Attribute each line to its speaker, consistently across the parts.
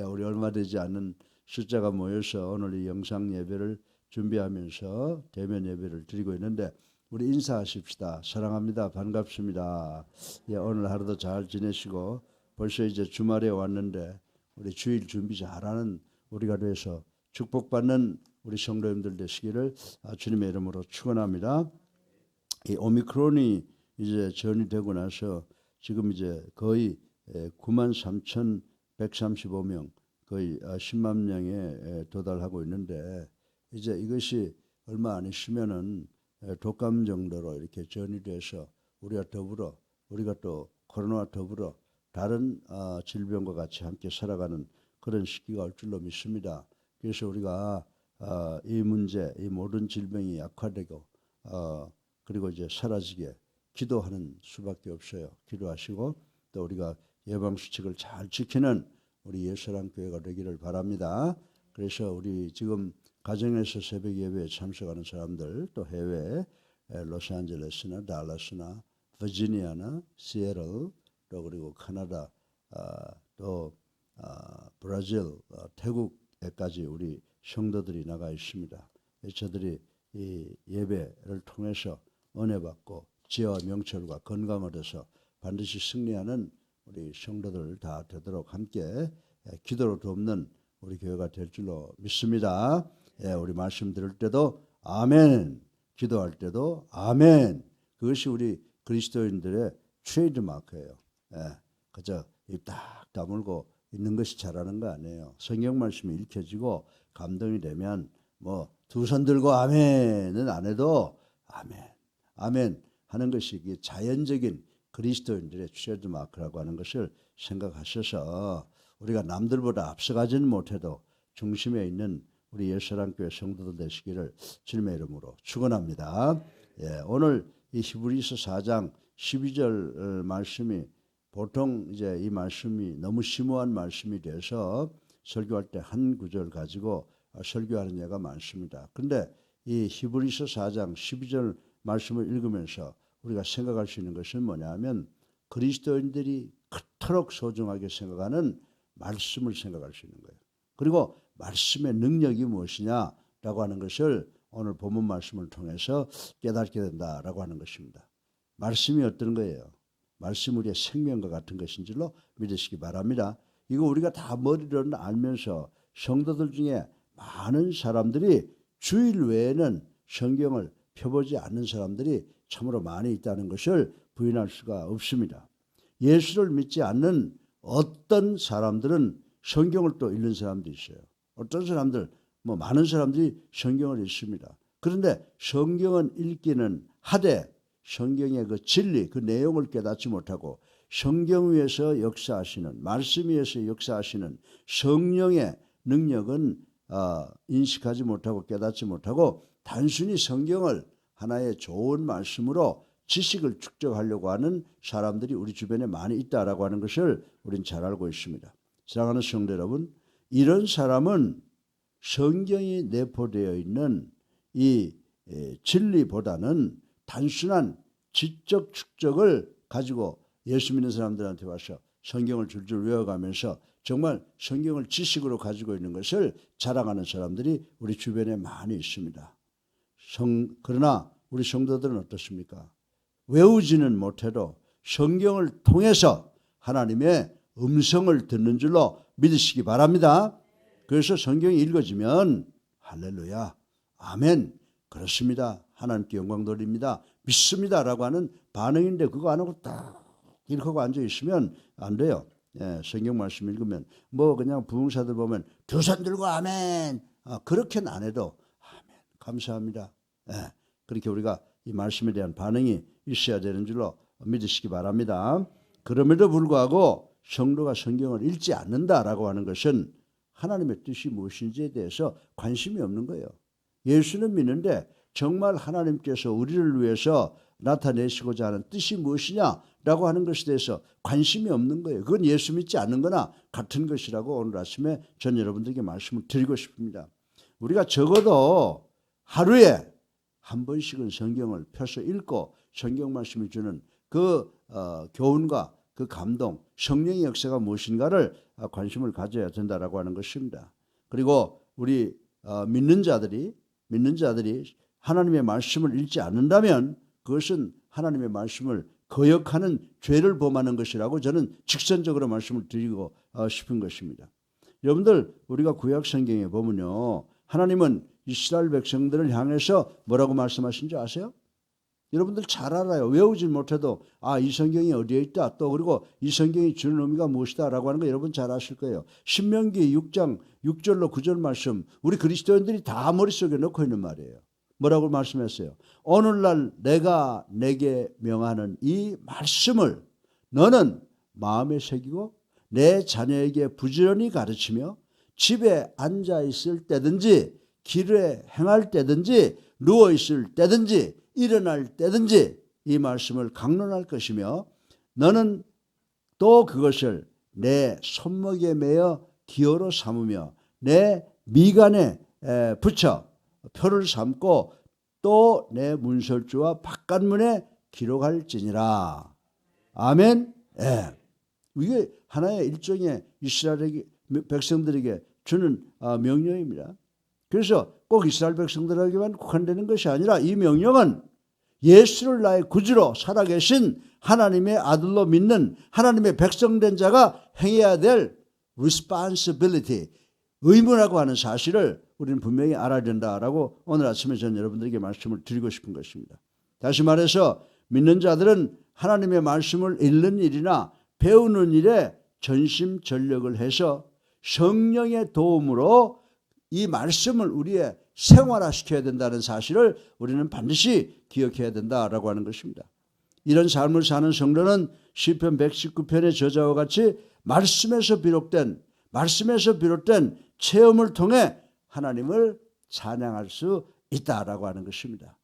Speaker 1: 우리 얼마 되지 않은 숫자가 모여서 오늘 이 영상 예배를 준비하면서 대면 예배를 드리고 있는데 우리 인사하십시다. 사랑합니다. 반갑습니다. 오늘 하루도 잘 지내시고 벌써 이제 주말에 왔는데 우리 주일 준비 잘하는 우리가 돼서 축복받는 우리 성도님들 되시기를 주님의 이름으로 축원합니다. 이 오미크론이 이제 전이되고 나서 지금 이제 거의 93,135명 거의 10만 명에 도달하고 있는데 이제 이것이 얼마 안 있으면은 독감 정도로 이렇게 전이돼서 우리가 또 코로나와 더불어 다른 질병과 같이 함께 살아가는 그런 시기가 올 줄로 믿습니다. 그래서 우리가 이 문제, 이 모든 질병이 약화되고 그리고 이제 사라지게 기도하는 수밖에 없어요. 기도하시고 또 우리가 예방 수칙을 잘 지키는 우리 예수랑 교회가 되기를 바랍니다. 그래서 우리 지금 가정에서 새벽 예배에 참석하는 사람들 또 해외 로스앤젤레스나 달라스나 버지니아나 시애틀 또 그리고 캐나다 또 브라질 태국에까지 우리 성도들이 나가 있습니다. 저들이 이 예배를 통해서 은혜 받고 지혜와 명철과 건강 얻어서 반드시 승리하는 우리 성도들 다 되도록 함께 기도로 돕는 우리 교회가 될 줄로 믿습니다. 우리 말씀 들을 때도 아멘, 기도할 때도 아멘. 그것이 우리 그리스도인들의 트레이드 마크예요. 그저 입 딱 다물고 있는 것이 잘하는 거 아니에요. 성경 말씀이 읽혀지고 감동이 되면 뭐 두 손 들고 아멘은 안 해도 아멘, 아멘 하는 것이 이게 자연적인 그리스도인들의 트레이드 마크라고 하는 것을 생각하셔서 우리가 남들보다 앞서가지는 못해도 중심에 있는 우리 예수랑교회 성도들 되시기를 주님의 이름으로 축원합니다. 오늘 이 히브리서 4장 12절 말씀이 보통 이제 이 말씀이 너무 심오한 말씀이 돼서 설교할 때 한 구절 가지고 설교하는 예가 많습니다. 그런데 이 히브리서 4장 12절 말씀을 읽으면서 우리가 생각할 수 있는 것은 뭐냐면 그리스도인들이 그토록 소중하게 생각하는 말씀을 생각할 수 있는 거예요. 그리고 말씀의 능력이 무엇이냐라고 하는 것을 오늘 본문 말씀을 통해서 깨닫게 된다라고 하는 것입니다. 말씀이 어떤 거예요? 말씀 우리의 생명과 같은 것인 줄로 믿으시기 바랍니다. 이거 우리가 다 머리로는 알면서 성도들 중에 많은 사람들이 주일 외에는 성경을 펴보지 않는 사람들이 참으로 많이 있다는 것을 부인할 수가 없습니다. 예수를 믿지 않는 어떤 사람들은 성경을 또 읽는 사람도 있어요. 어떤 사람들, 많은 사람들이 성경을 읽습니다. 그런데 성경은 읽기는 하되 성경의 그 진리, 그 내용을 깨닫지 못하고 성경 위에서 역사하시는, 말씀 위에서 역사하시는 성령의 능력은 인식하지 못하고 깨닫지 못하고 단순히 성경을 하나의 좋은 말씀으로 지식을 축적하려고 하는 사람들이 우리 주변에 많이 있다라고 하는 것을 우리는 잘 알고 있습니다. 사랑하는 성도 여러분, 이런 사람은 성경이 내포되어 있는 이 진리보다는 단순한 지적 축적을 가지고 예수 믿는 사람들한테 와서 성경을 줄줄 외워가면서 정말 성경을 지식으로 가지고 있는 것을 자랑하는 사람들이 우리 주변에 많이 있습니다. 그러나 우리 성도들은 어떻습니까? 외우지는 못해도 성경을 통해서 하나님의 음성을 듣는 줄로 믿으시기 바랍니다. 그래서 성경이 읽어지면 할렐루야, 아멘, 그렇습니다, 하나님께 영광 돌립니다, 믿습니다 라고 하는 반응인데 그거 안 하고 딱 이렇게 하고 앉아 있으면 안 돼요. 성경 말씀 읽으면 그냥 부흥사들 보면 두 손 들고 아멘, 그렇게는 안 해도 아멘, 감사합니다, 그렇게 우리가 이 말씀에 대한 반응이 있어야 되는 줄로 믿으시기 바랍니다. 그럼에도 불구하고 성도가 성경을 읽지 않는다라고 하는 것은 하나님의 뜻이 무엇인지에 대해서 관심이 없는 거예요. 예수는 믿는데 정말 하나님께서 우리를 위해서 나타내시고자 하는 뜻이 무엇이냐라고 하는 것에 대해서 관심이 없는 거예요. 그건 예수 믿지 않는 거나 같은 것이라고 오늘 아침에 전 여러분들에게 말씀을 드리고 싶습니다. 우리가 적어도 하루에 한 번씩은 성경을 펴서 읽고 성경 말씀이 주는 그 교훈과 그 감동, 성령의 역사가 무엇인가를 관심을 가져야 된다라고 하는 것입니다. 그리고 우리 믿는 자들이 하나님의 말씀을 읽지 않는다면 그것은 하나님의 말씀을 거역하는 죄를 범하는 것이라고 저는 직선적으로 말씀을 드리고 싶은 것입니다. 여러분들 우리가 구약 성경에 보면요, 하나님은 이스라엘 백성들을 향해서 뭐라고 말씀하신 줄 아세요? 여러분들 잘 알아요. 외우지 못해도 이 성경이 어디에 있다, 또 그리고 이 성경이 주는 의미가 무엇이다 라고 하는 거 여러분 잘 아실 거예요. 신명기 6장 6절로 9절 말씀, 우리 그리스도인들이 다 머릿속에 넣고 있는 말이에요. 뭐라고 말씀했어요? 오늘날 내가 내게 명하는 이 말씀을 너는 마음에 새기고 내 자녀에게 부지런히 가르치며 집에 앉아 있을 때든지 길에 행할 때든지 누워 있을 때든지 일어날 때든지 이 말씀을 강론할 것이며 너는 또 그것을 내 손목에 매어 기호로 삼으며 내 미간에 붙여 표를 삼고 또 내 문설주와 바깥문에 기록할지니라. 아멘. 예. 이게 하나의 일종의 이스라엘 백성들에게 주는 명령입니다. 그래서 꼭 이스라엘 백성들에게만 국한되는 것이 아니라 이 명령은 예수를 나의 구주로 살아계신 하나님의 아들로 믿는 하나님의 백성된 자가 행해야 될 responsibility, 의무라고 하는 사실을 우리는 분명히 알아야 된다라고 오늘 아침에 저는 여러분들에게 말씀을 드리고 싶은 것입니다. 다시 말해서 믿는 자들은 하나님의 말씀을 읽는 일이나 배우는 일에 전심전력을 해서 성령의 도움으로 이 말씀을 우리의 생활화시켜야 된다는 사실을 우리는 반드시 기억해야 된다라고 하는 것입니다. 이런 삶을 사는 성도는 시편 119편의 저자와 같이 말씀에서 비롯된 체험을 통해 하나님을 찬양할 수 있다라고 하는 것입니다.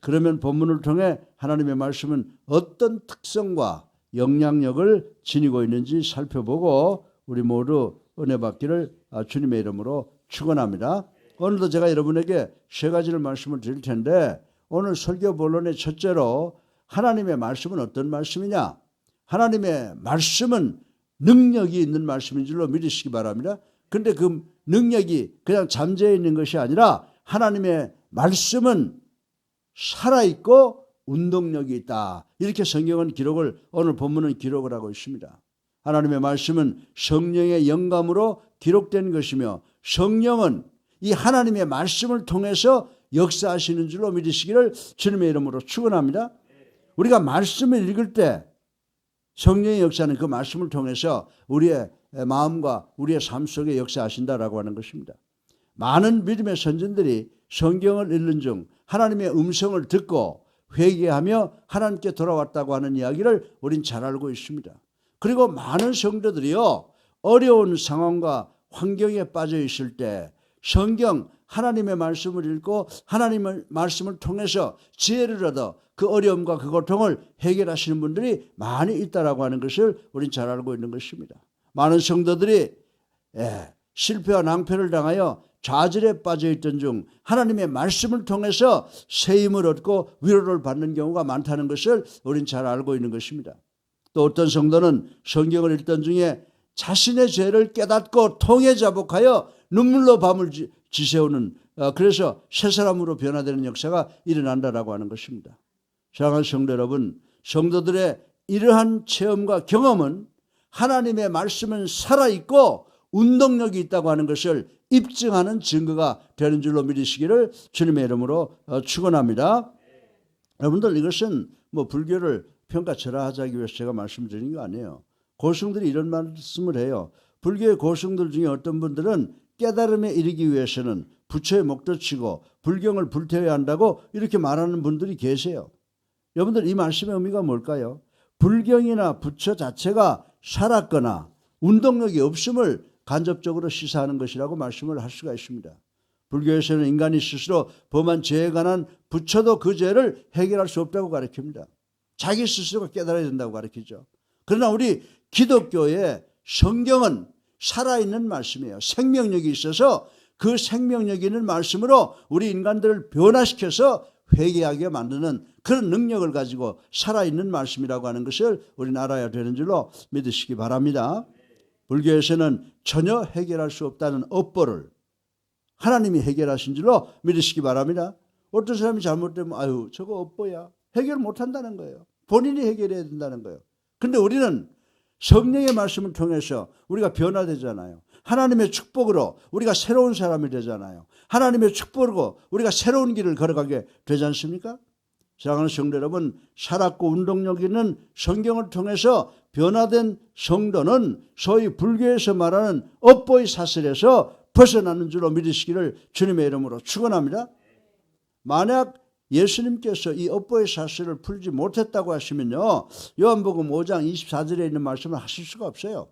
Speaker 1: 그러면 본문을 통해 하나님의 말씀은 어떤 특성과 영향력을 지니고 있는지 살펴보고 우리 모두 은혜 받기를 주님의 이름으로 축원합니다. 오늘도 제가 여러분에게 세 가지를 말씀을 드릴 텐데, 오늘 설교 본론의 첫째로 하나님의 말씀은 어떤 말씀이냐? 하나님의 말씀은 능력이 있는 말씀인 줄로 믿으시기 바랍니다. 그런데 그 능력이 그냥 잠재해 있는 것이 아니라 하나님의 말씀은 살아있고 운동력이 있다. 이렇게 성경은 기록을, 오늘 본문은 기록을 하고 있습니다. 하나님의 말씀은 성령의 영감으로 기록된 것이며 성령은 이 하나님의 말씀을 통해서 역사하시는 줄로 믿으시기를 주님의 이름으로 축원합니다. 우리가 말씀을 읽을 때 성령의 역사는 그 말씀을 통해서 우리의 마음과 우리의 삶 속에 역사하신다라고 하는 것입니다. 많은 믿음의 선진들이 성경을 읽는 중 하나님의 음성을 듣고 회개하며 하나님께 돌아왔다고 하는 이야기를 우린 잘 알고 있습니다. 그리고 많은 성도들이요, 어려운 상황과 환경에 빠져 있을 때 성경 하나님의 말씀을 읽고 하나님의 말씀을 통해서 지혜를 얻어 그 어려움과 그 고통을 해결하시는 분들이 많이 있다라고 하는 것을 우린 잘 알고 있는 것입니다. 많은 성도들이 실패와 낭패를 당하여 좌절에 빠져 있던 중 하나님의 말씀을 통해서 새 힘을 얻고 위로를 받는 경우가 많다는 것을 우린 잘 알고 있는 것입니다. 또 어떤 성도는 성경을 읽던 중에 자신의 죄를 깨닫고 통해 자복하여 눈물로 밤을 지새우는, 그래서 새 사람으로 변화되는 역사가 일어난다라고 하는 것입니다. 사랑하는 성도 여러분, 성도들의 이러한 체험과 경험은 하나님의 말씀은 살아있고 운동력이 있다고 하는 것을 입증하는 증거가 되는 줄로 믿으시기를 주님의 이름으로 축원합니다. 여러분들, 이것은 불교를 평가절하하기 위해서 제가 말씀드리는 게 아니에요. 고승들이 이런 말씀을 해요. 불교의 고승들 중에 어떤 분들은 깨달음에 이르기 위해서는 부처의 목도 치고 불경을 불태워야 한다고 이렇게 말하는 분들이 계세요. 여러분들, 이 말씀의 의미가 뭘까요? 불경이나 부처 자체가 살았거나 운동력이 없음을 간접적으로 시사하는 것이라고 말씀을 할 수가 있습니다. 불교에서는 인간이 스스로 범한 죄에 관한 부처도 그 죄를 해결할 수 없다고 가르칩니다. 자기 스스로가 깨달아야 된다고 가르치죠. 그러나 우리 기독교의 성경은 살아있는 말씀이에요. 생명력이 있어서 그 생명력 있는 말씀으로 우리 인간들을 변화시켜서 회개하게 만드는 그런 능력을 가지고 살아있는 말씀이라고 하는 것을 우리는 알아야 되는 줄로 믿으시기 바랍니다. 불교에서는 전혀 해결할 수 없다는 업보를 하나님이 해결하신 줄로 믿으시기 바랍니다. 어떤 사람이 잘못되면 아유 저거 업보야 해결 못한다는 거예요. 본인이 해결해야 된다는 거예요. 그런데 우리는 성령의 말씀을 통해서 우리가 변화되잖아요. 하나님의 축복으로 우리가 새로운 사람이 되잖아요. 하나님의 축복으로 우리가 새로운 길을 걸어가게 되지 않습니까? 사랑하는 성도 여러분, 살았고 운동력 있는 성경을 통해서 변화된 성도는 소위 불교에서 말하는 업보의 사슬에서 벗어나는 줄로 믿으시기를 주님의 이름으로 축원합니다. 만약 예수님께서 이 업보의 사슬을 풀지 못했다고 하시면요, 요한복음 5장 24절에 있는 말씀을 하실 수가 없어요.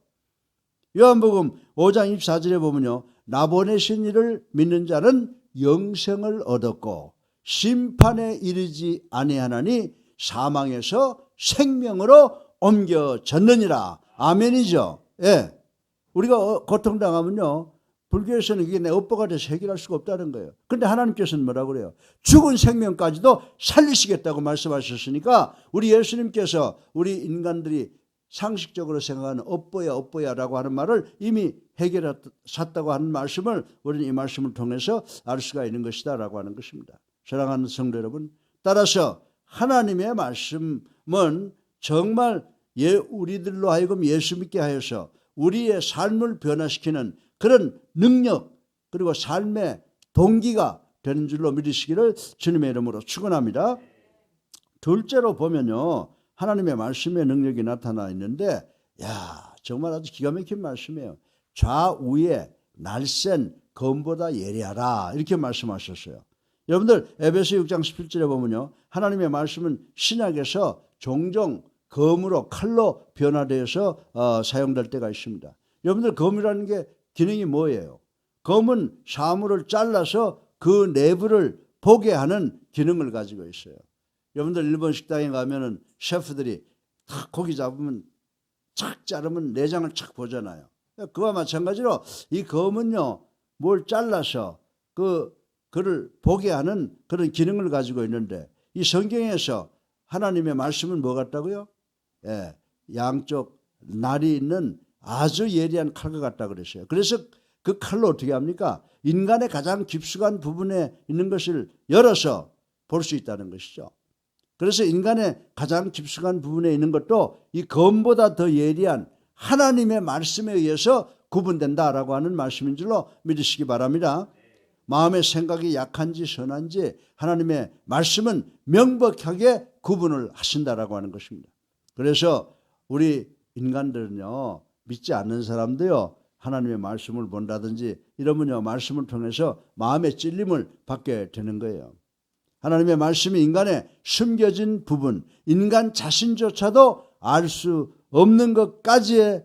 Speaker 1: 요한복음 5장 24절에 보면요, 나 보내신 이를 믿는 자는 영생을 얻었고 심판에 이르지 아니하나니 사망에서 생명으로 옮겨졌느니라. 아멘이죠. 예. 우리가 고통당하면요, 불교에서는 이게 내 업보가 돼서 해결할 수가 없다는 거예요. 그런데 하나님께서는 뭐라고 그래요? 죽은 생명까지도 살리시겠다고 말씀하셨으니까 우리 예수님께서 우리 인간들이 상식적으로 생각하는 업보야라고 하는 말을 이미 해결하셨다고 하는 말씀을 우리는 이 말씀을 통해서 알 수가 있는 것이다라고 하는 것입니다. 사랑하는 성도 여러분, 따라서 하나님의 말씀은 정말 우리들로 하여금 예수 믿게 하여서 우리의 삶을 변화시키는 그런 능력 그리고 삶의 동기가 되는 줄로 믿으시기를 주님의 이름으로 축원합니다. 둘째로 보면요, 하나님의 말씀의 능력이 나타나 있는데, 정말 아주 기가 막힌 말씀이에요. 좌우에 날쌘 검보다 예리하라 이렇게 말씀하셨어요. 여러분들 에베소 6장 17절에 보면요, 하나님의 말씀은 신약에서 종종 검으로 칼로 변화되어서 사용될 때가 있습니다. 여러분들 검이라는 게 기능이 뭐예요? 검은 사물을 잘라서 그 내부를 보게 하는 기능을 가지고 있어요. 여러분들 일본 식당에 가면은 셰프들이 탁 고기 잡으면 착 자르면 내장을 착 보잖아요. 그와 마찬가지로 이 검은요, 뭘 잘라서 그를 보게 하는 그런 기능을 가지고 있는데, 이 성경에서 하나님의 말씀은 뭐 같다고요? 양쪽 날이 있는 아주 예리한 칼과 같다 그랬어요. 그래서 그 칼로 어떻게 합니까? 인간의 가장 깊숙한 부분에 있는 것을 열어서 볼 수 있다는 것이죠. 그래서 인간의 가장 깊숙한 부분에 있는 것도 이 검보다 더 예리한 하나님의 말씀에 의해서 구분된다라고 하는 말씀인 줄로 믿으시기 바랍니다. 마음의 생각이 약한지 선한지 하나님의 말씀은 명백하게 구분을 하신다라고 하는 것입니다. 그래서 우리 인간들은요, 믿지 않는 사람도요, 하나님의 말씀을 본다든지 이러면요, 말씀을 통해서 마음의 찔림을 받게 되는 거예요. 하나님의 말씀이 인간의 숨겨진 부분, 인간 자신조차도 알 수 없는 것까지에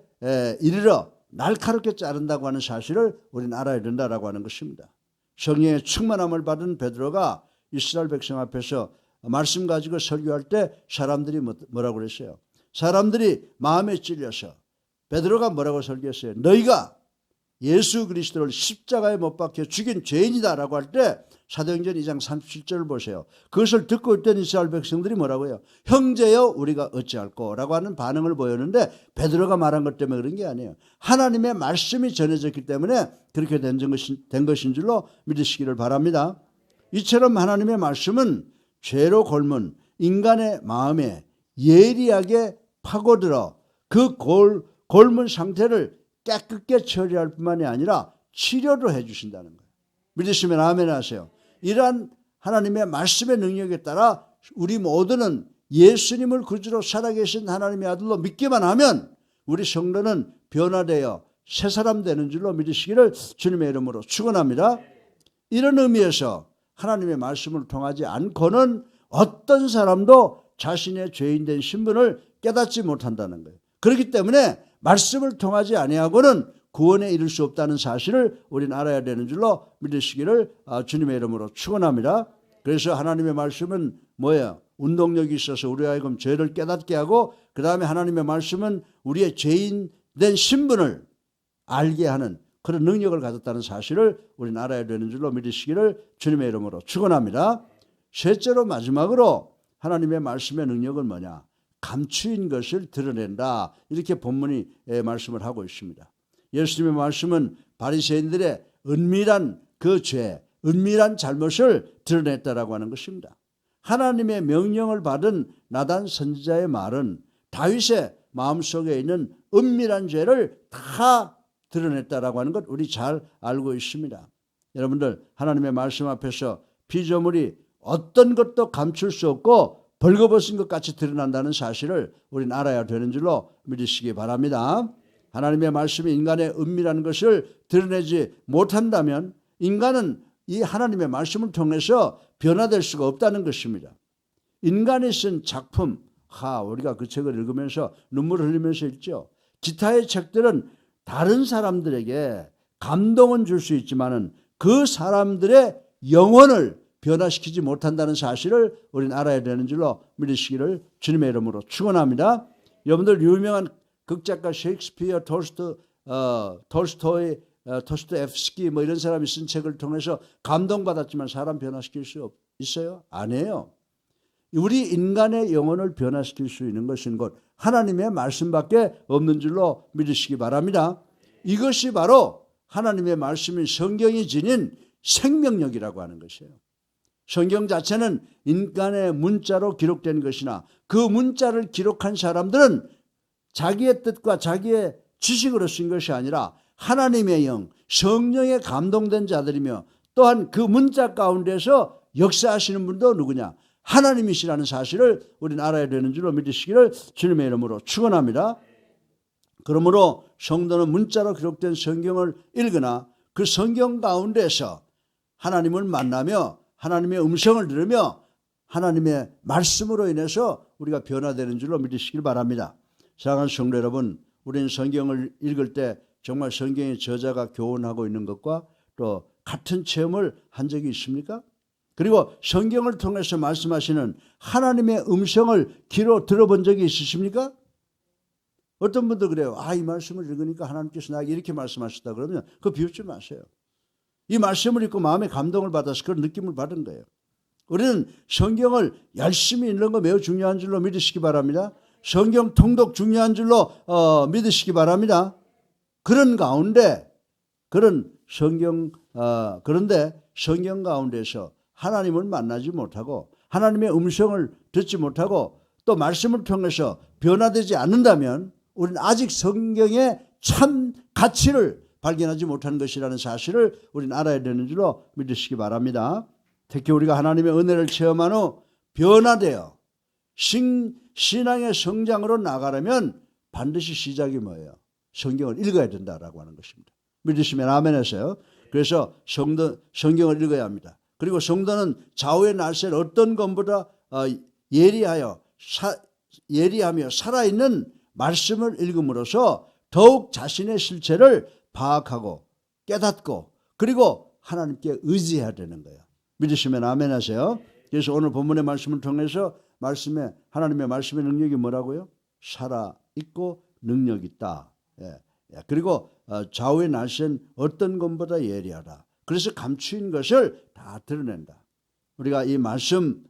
Speaker 1: 이르러 날카롭게 자른다고 하는 사실을 우리는 알아야 된다라고 하는 것입니다. 성령의 충만함을 받은 베드로가 이스라엘 백성 앞에서 말씀 가지고 설교할 때 사람들이 뭐라고 그랬어요? 사람들이 마음에 찔려서 베드로가 뭐라고 설교했어요? 너희가 예수 그리스도를 십자가에 못 박혀 죽인 죄인이다라고 할 때 사도행전 2장 37절을 보세요. 그것을 듣고 있던 이스라엘 백성들이 뭐라고 해요? 형제여 우리가 어찌할꼬 라고 하는 반응을 보였는데, 베드로가 말한 것 때문에 그런 게 아니에요. 하나님의 말씀이 전해졌기 때문에 그렇게 된 것인 줄로 믿으시기를 바랍니다. 이처럼 하나님의 말씀은 죄로 골문 인간의 마음에 예리하게 파고들어 그 골문 상태를 깨끗게 처리할 뿐만이 아니라 치료도 해주신다는 거예요. 믿으시면 아멘 하세요. 이러한 하나님의 말씀의 능력에 따라 우리 모두는 예수님을 구주로 살아계신 하나님의 아들로 믿기만 하면 우리 성도는 변화되어 새 사람 되는 줄로 믿으시기를 주님의 이름으로 축원합니다. 이런 의미에서 하나님의 말씀을 통하지 않고는 어떤 사람도 자신의 죄인된 신분을 깨닫지 못한다는 거예요. 그렇기 때문에 말씀을 통하지 아니하고는 구원에 이를 수 없다는 사실을 우리는 알아야 되는 줄로 믿으시기를 주님의 이름으로 축원합니다. 그래서 하나님의 말씀은 뭐예요? 운동력이 있어서 우리 하여금 죄를 깨닫게 하고, 그 다음에 하나님의 말씀은 우리의 죄인된 신분을 알게 하는 그런 능력을 가졌다는 사실을 우리는 알아야 되는 줄로 믿으시기를 주님의 이름으로 축원합니다. 셋째로 마지막으로 하나님의 말씀의 능력은 뭐냐? 감추인 것을 드러낸다. 이렇게 본문이 말씀을 하고 있습니다. 예수님의 말씀은 바리새인들의 은밀한 그 죄, 은밀한 잘못을 드러냈다라고 하는 것입니다. 하나님의 명령을 받은 나단 선지자의 말은 다윗의 마음속에 있는 은밀한 죄를 다 드러냈다라고 하는 것 우리 잘 알고 있습니다. 여러분들 하나님의 말씀 앞에서 피조물이 어떤 것도 감출 수 없고 벌거벗은 것 같이 드러난다는 사실을 우리는 알아야 되는 줄로 믿으시기 바랍니다. 하나님의 말씀이 인간의 은밀한 것을 드러내지 못한다면 인간은 이 하나님의 말씀을 통해서 변화될 수가 없다는 것입니다. 인간이 쓴 작품, 우리가 그 책을 읽으면서 눈물을 흘리면서 읽죠. 기타의 책들은 다른 사람들에게 감동은 줄 수 있지만은 그 사람들의 영혼을 변화시키지 못한다는 사실을 우리는 알아야 되는 줄로 믿으시기를 주님의 이름으로 축원합니다. 여러분들 유명한 극작가 셰익스피어, 톨스토이, 도스토옙스키 뭐 이런 사람이 쓴 책을 통해서 감동받았지만 사람 변화시킬 수 있어요? 아니에요. 우리 인간의 영혼을 변화시킬 수 있는 것은 곧 하나님의 말씀밖에 없는 줄로 믿으시기 바랍니다. 이것이 바로 하나님의 말씀인 성경이 지닌 생명력이라고 하는 것이에요. 성경 자체는 인간의 문자로 기록된 것이나 그 문자를 기록한 사람들은 자기의 뜻과 자기의 지식으로 쓴 것이 아니라 하나님의 영, 성령에 감동된 자들이며 또한 그 문자 가운데서 역사하시는 분도 누구냐? 하나님이시라는 사실을 우리는 알아야 되는 줄로 믿으시기를 주님의 이름으로 축원합니다. 그러므로 성도는 문자로 기록된 성경을 읽으나 그 성경 가운데서 하나님을 만나며 하나님의 음성을 들으며 하나님의 말씀으로 인해서 우리가 변화되는 줄로 믿으시길 바랍니다. 사랑하는 성도 여러분, 우리는 성경을 읽을 때 정말 성경의 저자가 교훈하고 있는 것과 또 같은 체험을 한 적이 있습니까? 그리고 성경을 통해서 말씀하시는 하나님의 음성을 귀로 들어본 적이 있으십니까? 어떤 분들 그래요. 이 말씀을 읽으니까 하나님께서 나에게 이렇게 말씀하셨다 그러면 그거 비웃지 마세요. 이 말씀을 읽고 마음의 감동을 받아서 그런 느낌을 받은 거예요. 우리는 성경을 열심히 읽는 거 매우 중요한 줄로 믿으시기 바랍니다. 성경 통독 중요한 줄로 믿으시기 바랍니다. 그런 가운데 그런데 성경 가운데서 하나님을 만나지 못하고 하나님의 음성을 듣지 못하고 또 말씀을 통해서 변화되지 않는다면 우리는 아직 성경의 참 가치를 발견하지 못한 것이라는 사실을 우리는 알아야 되는 줄로 믿으시기 바랍니다. 특히 우리가 하나님의 은혜를 체험한 후 변화되어 신앙의 성장으로 나가려면 반드시 시작이 뭐예요? 성경을 읽어야 된다라고 하는 것입니다. 믿으시면 아멘 하세요. 그래서 성경을 읽어야 합니다. 그리고 성도는 좌우의 날쌘 어떤 것보다 예리하며 살아있는 말씀을 읽음으로써 더욱 자신의 실체를 파악하고 깨닫고 그리고 하나님께 의지해야 되는 거예요. 믿으시면 아멘 하세요. 그래서 오늘 본문의 말씀을 통해서 하나님의 말씀의 능력이 뭐라고요? 살아있고 능력 있다. 그리고 좌우의 날쌘 어떤 것보다 예리하다. 그래서 감추인 것을 다 드러낸다. 우리가 이 말씀을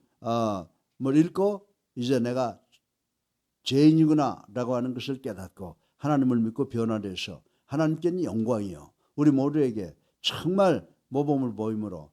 Speaker 1: 읽고 이제 내가 죄인이구나 라고 하는 것을 깨닫고 하나님을 믿고 변화돼서 하나님께는 영광이요 우리 모두에게 정말 모범을 보임으로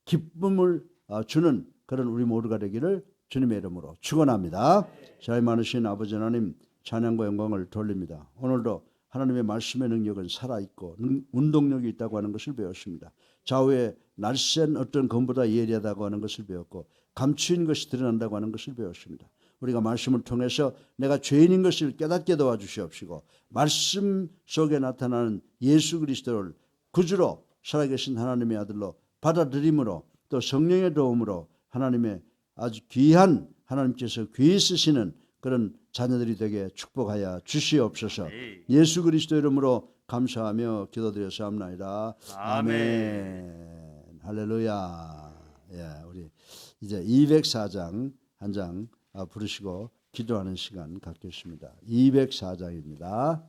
Speaker 1: 기쁨을 주는 그런 우리 모두가 되기를 주님의 이름으로 축원합니다. 자비 많으신 아버지 하나님 찬양과 영광을 돌립니다. 오늘도 하나님의 말씀의 능력은 살아있고 운동력이 있다고 하는 것을 배웠습니다. 좌우에 날쌘 어떤 검보다 예리하다고 하는 것을 배웠고 감추인 것이 드러난다고 하는 것을 배웠습니다. 우리가 말씀을 통해서 내가 죄인인 것을 깨닫게 도와주시옵시고 말씀 속에 나타나는 예수 그리스도를 구주로 살아계신 하나님의 아들로 받아들임으로 또 성령의 도움으로 하나님의 아주 귀한 하나님께서 귀히 쓰시는 그런 자녀들이 되게 축복하여 주시옵소서. 예수 그리스도 이름으로 감사하며 기도드렸사옵나이다. 아멘. 할렐루야. 우리 이제 204장 한 장 부르시고 기도하는 시간 갖겠습니다. 204장입니다.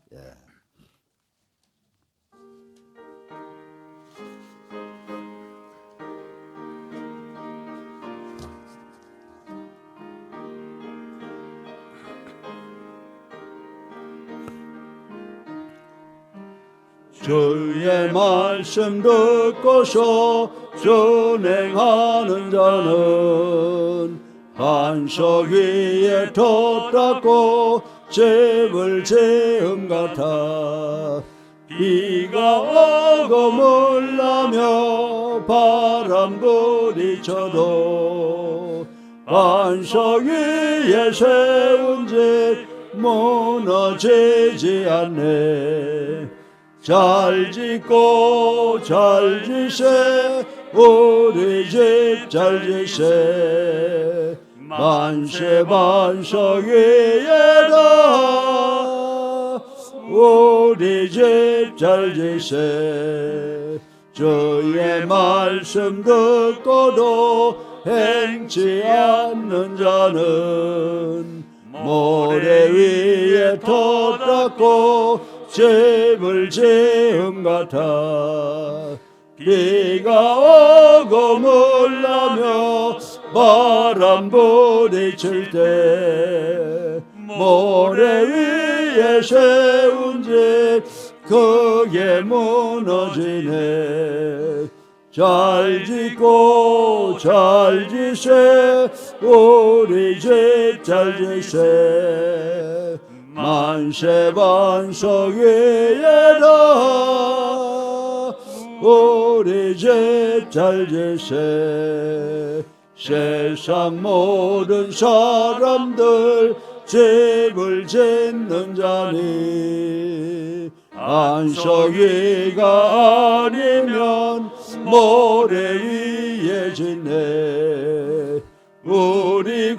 Speaker 1: 주의 말씀 듣고서 준행하는 자는 반석 위에 돛 닦고 집을 지은 같아. 비가 오고 물나며 바람 부딪혀도 반석 위에 세운 집 무너지지 않네. 잘 짓고 잘 지세 우리 집 잘 지세. 만세 반석 위에다 우리 집 잘 지세. 주의 말씀 듣고도 행치 않는 자는 모래 위에 돛 닦고 집을 지은 같아. 비가 오고 물나며 바람 부딪힐 때 모래 위에 세운 집 크게 무너지네. 잘 짓고 잘 지세 우리 집 잘 지세. 만세 반석 위에다 우리 집 잘 지세. 세상 모든 사람들 집을 짓는 자니 반석 위가 아니면 모래 위에 짓네. 우리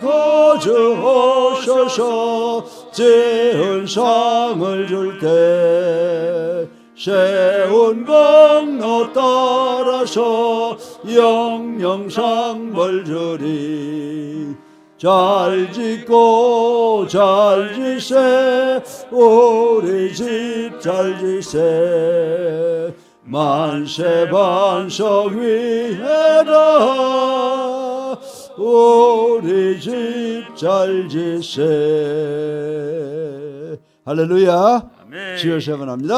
Speaker 1: 거주하셔서 지은 상을 줄 때 세운 공로 따라서 영영상 벌 주리. 잘 짓고 잘 지세 우리 집 잘 지세. 만세 반석 위에다 우리 집 잘 지세. 할렐루야.
Speaker 2: 아멘.
Speaker 1: 주여 세번합니다.